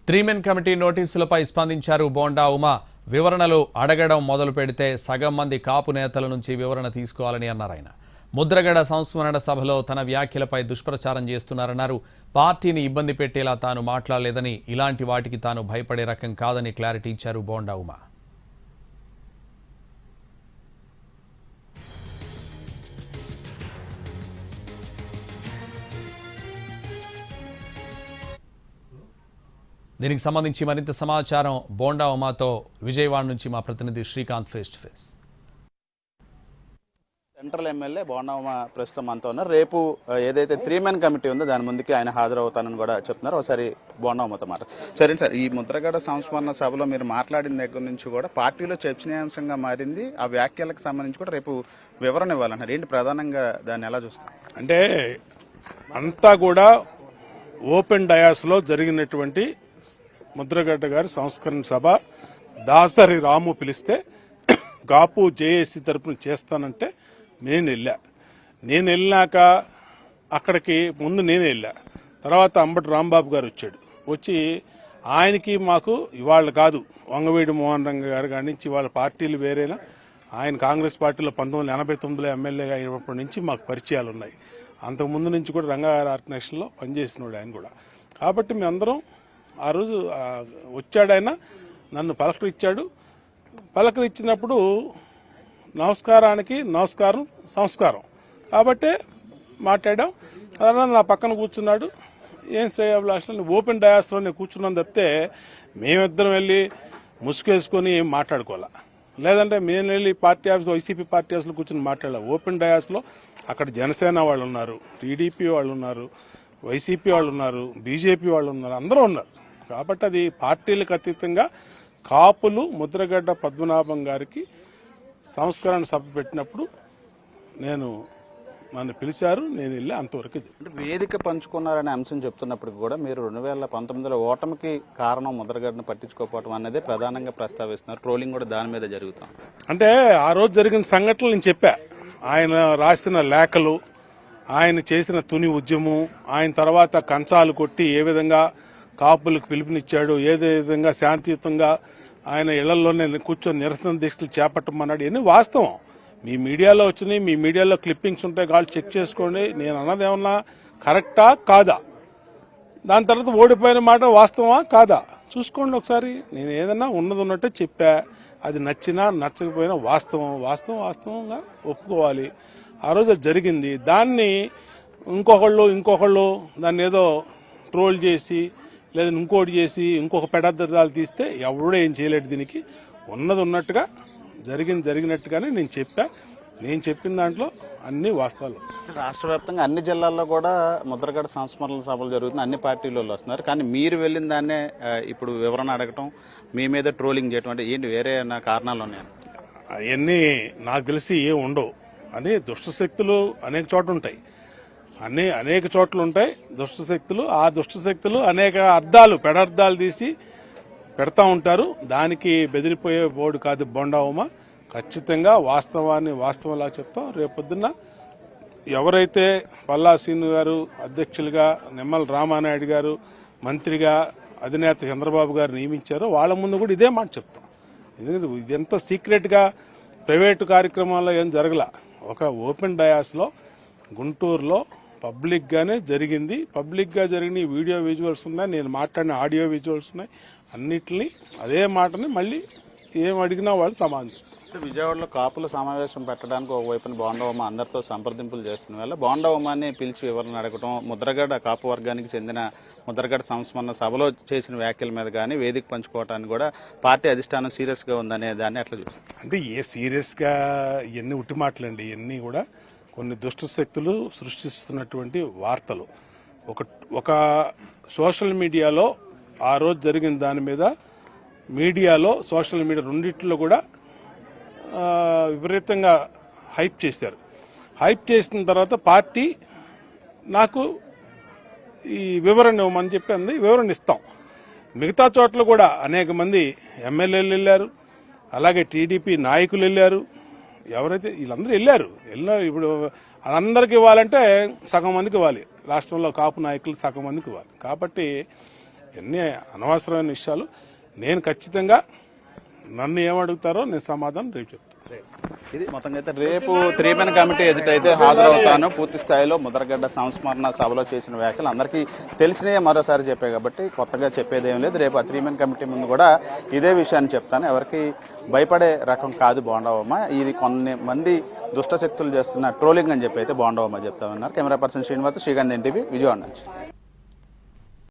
Three man committee నోటీసులపై స్పందించారు బోండా ఉమా. వివరణలు అడగడం మొదలు పెడితే సగం మంది కాపు నేతల నుంచి వివరణ తీసుకోవాలని అన్నారు ఆయన. ముద్రగడ సంస్మరణ సభలో తన వ్యాఖ్యలపై దుష్ప్రచారం చేస్తున్నారన్నారు. పార్టీని ఇబ్బంది పెట్టేలా తాను మాట్లాడలేదని, ఇలాంటి వాటికి తాను భయపడే రకం కాదని క్లారిటీ ఇచ్చారు బోండా ఉమా. దీనికి సంబంధించి మరింత సమాచారం బోండా ఉమాతో విజయవాడ నుంచి మా ప్రతినిధి Srikanth face to face. Central MLA bonda Uma ప్రస్తుతం మనతో ఉన్నారు. రేపు ఏదైతే త్రీమెన్ కమిటీ ఉందో దాని ముందుకి ఆయన హాజరవుతానని కూడా చెప్తున్నారు. ఒకసారి బోండా ఉమాతో మాట. సరే సార్, ఈ ముద్రగడ సంస్మరణ సభలో మీరు మాట్లాడిన దగ్గర నుంచి కూడా పార్టీలో చర్చనీయాంశంగా మారింది. ఆ వ్యాఖ్యలకు సంబంధించి కూడా రేపు వివరణ ఇవ్వాలన్నారు. ఏంటి ప్రధానంగా దాన్ని ఎలా చూస్తారు? అంటే అంతా కూడా ఓపెన్ డయాస్లో జరిగినటువంటి ముద్రగడ్డ గారి సంస్కరణ సభ దాసరి రాము పిలిస్తే కాపు జేఏసీ తరపున చేస్తానంటే నేను వెళ్ళాక అక్కడికి ముందు నేనే వెళ్ళా. తర్వాత అంబటి రాంబాబు గారు వచ్చి ఆయనకి మాకు ఇవాళ కాదు, వంగవీడి మోహన్ రంగ గారు కాడి నుంచి వాళ్ళ పార్టీలు వేరేనా, ఆయన కాంగ్రెస్ పార్టీలో 1989లో ఎమ్మెల్యేగా అయినప్పటి నుంచి మాకు పరిచయాలు ఉన్నాయి. అంతకుముందు నుంచి కూడా రంగాగారి ఆర్గనైజేషన్లో పనిచేసినాడు ఆయన కూడా. కాబట్టి మేమందరం ఆ రోజు వచ్చాడు. ఆయన నన్ను పలకరించినప్పుడు నమస్కారానికి నమస్కారం సంస్కారం కాబట్టే మాట్లాడాం. అదన్నా నా పక్కన కూర్చున్నాడు. ఏం శ్రేయాభిలాషలు ఓపెన్ డయాస్లోనే కూర్చున్నాం తప్పితే మేమిద్దరం వెళ్ళి ముసుగేసుకొని ఏం మాట్లాడుకోవాలా, లేదంటే మేము వెళ్ళి పార్టీ ఆఫీస్ వైసీపీ పార్టీ ఆఫీస్లో కూర్చొని మాట్లాడాలి. ఓపెన్ డయాస్లో అక్కడ జనసేన వాళ్ళు ఉన్నారు, టీడీపీ వాళ్ళు ఉన్నారు, వైసీపీ వాళ్ళు ఉన్నారు, బీజేపీ వాళ్ళు ఉన్నారు, అందరూ ఉన్నారు. కాబట్టి అది పార్టీలకు అతీతంగా కాపులు ముద్రగడ్డ పద్మనాభం గారికి సంస్కరణ సభ పెట్టినప్పుడు నన్ను పిలిచారు, నేను వెళ్ళి అంతవరకు. వేదిక పంచుకున్నారనే అంశం చెప్తున్నప్పుడు కూడా మీరు 2019లో ఓటమికి కారణం ముద్రగడ్డను పట్టించుకోకపోవడం అనేది ప్రధానంగా ప్రస్తావిస్తున్నారు. ట్రోలింగ్ కూడా దాని మీద జరుగుతాం. అంటే ఆ రోజు జరిగిన సంఘటనలు నేను చెప్పా. ఆయన రాసిన లేఖలు, ఆయన చేసిన తుని ఉద్యమం, ఆయన తర్వాత కంచాలు కొట్టి ఏ విధంగా కాపులకు పిలుపునిచ్చాడు, ఏ విధంగా శాంతియుతంగా ఆయన ఇళ్లలోనే కూర్చొని నిరసన దీక్షలు చేపట్టమన్నాడు, ఇవన్నీ వాస్తవం. మీ మీడియాలో వచ్చినాయి, మీ మీడియాలో క్లిప్పింగ్స్ ఉంటాయి, కాళ్ళు చెక్ చేసుకోండి. నేను అన్నది ఏమన్నా కరెక్టా కాదా, దాని తర్వాత ఓడిపోయిన మాట వాస్తవమా కాదా చూసుకోండి ఒకసారి. నేను ఏదన్నా ఉన్నది ఉన్నట్టే చెప్పా. అది నచ్చినా నచ్చకపోయినా వాస్తవంగా ఒప్పుకోవాలి. ఆ రోజు అది జరిగింది. దాన్ని ఇంకొకళ్ళు దాన్ని ఏదో ట్రోల్ చేసి లేదా ఇంకోటి చేసి ఇంకొక పెడద్దరాలు తీస్తే ఎవడో ఏం చేయలేడు. దీనికి ఉన్నది ఉన్నట్టుగా జరిగినట్టుగానే నేను చెప్పా. నేను చెప్పిన దాంట్లో అన్ని వాస్తవాలు. రాష్ట్ర వ్యాప్తంగా అన్ని జిల్లాల్లో కూడా ముద్రగడ సంస్మరణ సభలు జరుగుతున్నాయి, అన్ని పార్టీలు వస్తున్నారు. కానీ మీరు వెళ్ళిన దాన్నే ఇప్పుడు వివరణ అడగటం, మీ మీద ట్రోలింగ్ చేయటం అంటే ఏంటి, వేరే కారణాలు ఉన్నాయా? అవన్నీ నాకు తెలిసి ఏం ఉండవు. అని దుష్టశక్తులు అనేక చోట్ల ఉంటాయి, అనేక చోట్ల ఉంటాయి దుష్టశక్తులు. ఆ దుష్టశక్తులు అనేక పెడర్థాలు తీసి పెడతా ఉంటారు. దానికి బెదిరిపోయే బోర్డు కాదు బోండా ఉమా. ఖచ్చితంగా వాస్తవంలా చెప్తాం. రేపొద్దున్న ఎవరైతే పల్లా శ్రీను గారు అధ్యక్షులుగా, నిమ్మల రామానాయుడు గారు మంత్రిగా, అధినేత చంద్రబాబు గారు నియమించారో వాళ్ళ ముందు కూడా ఇదే మాట చెప్తాం. ఎందుకంటే ఇదంతా సీక్రెట్గా ప్రైవేటు కార్యక్రమాల్లో ఏం జరగల. ఒక ఓపెన్ డయాస్లో గుంటూరులో పబ్లిక్గానే జరిగింది. పబ్లిక్గా జరిగిన వీడియో విజువల్స్ ఉన్నాయి, నేను మాట్లాడిన ఆడియో విజువల్స్ ఉన్నాయి. అన్నిటినీ అదే మాటని మళ్ళీ ఏం అడిగినా వాళ్ళు సమాధానం. విజయవాడలో కాపుల సమావేశం పెట్టడానికి ఒకవైపున బోండా ఉమా అందరితో సంప్రదింపులు చేస్తున్న వల్ల బోండా ఉమాని పిలిచి వివరణ అడగటం, ముద్రగడ కాపు వర్గానికి చెందిన ముద్రగడ సంస్మరణ సభలో చేసిన వ్యాఖ్యల మీద కానీ వేదిక పంచుకోవటానికి కూడా పార్టీ అధిష్టానం సీరియస్గా ఉందనే దాన్ని ఎట్లా చూస్తారు? అంటే ఏ సీరియస్గా ఇవన్నీ ఉట్టి మాటలండి. ఇవన్నీ కూడా కొన్ని దుష్ట శక్తులు సృష్టిస్తున్నటువంటి వార్తలు. ఒక సోషల్ మీడియాలో ఆ రోజు జరిగిన దాని మీద సోషల్ మీడియా రెండిట్లో కూడా విపరీతంగా హైప్ చేశారు. హైప్ చేసిన తర్వాత పార్టీ నాకు ఈ వివరణ ఇవ్వమని చెప్పి అంది. వివరణ ఇస్తాం. మిగతా చోట్ల కూడా అనేక మంది ఎమ్మెల్యేలు వెళ్ళారు, అలాగే టీడీపీ నాయకులు వెళ్ళారు. ఎవరైతే వీళ్ళందరూ వెళ్ళారు. ఇప్పుడు అందరికి ఇవ్వాలంటే సగం మందికి ఇవ్వాలి. రాష్ట్రంలో కాపు నాయకులు సగం మందికి ఇవ్వాలి. కాబట్టి ఇవన్నీ అనవసరమైన విషయాలు. నేను ఖచ్చితంగా నన్ను ఏమడుగుతారో నేను సమాధానం రేపు చెప్తాను. ఇది మొత్తంగా అయితే రేపు 3 మెన్ కమిటీ ఎదుటైతే హాజరవుతాను. పూర్తి స్థాయిలో ముద్రగడ్డ సంస్మరణ సభలో చేసిన వ్యాఖ్యలు అందరికీ తెలిసినయే మరోసారి చెప్పాయి కాబట్టి కొత్తగా చెప్పేదేం లేదు. రేపు ఆ 3 మెన్ కమిటీ ముందు కూడా ఇదే విషయాన్ని చెప్తాను. ఎవరికి భయపడే రకం కాదు బోండావమ్మ. ఇది కొన్ని మంది దుష్టశక్తులు చేస్తున్న ట్రోలింగ్ అని చెప్పి అయితే బోండావమ్మ చెప్తా ఉన్నారు. Camera person Srinivas, Srikanth NTV, Vijayawada నుంచి.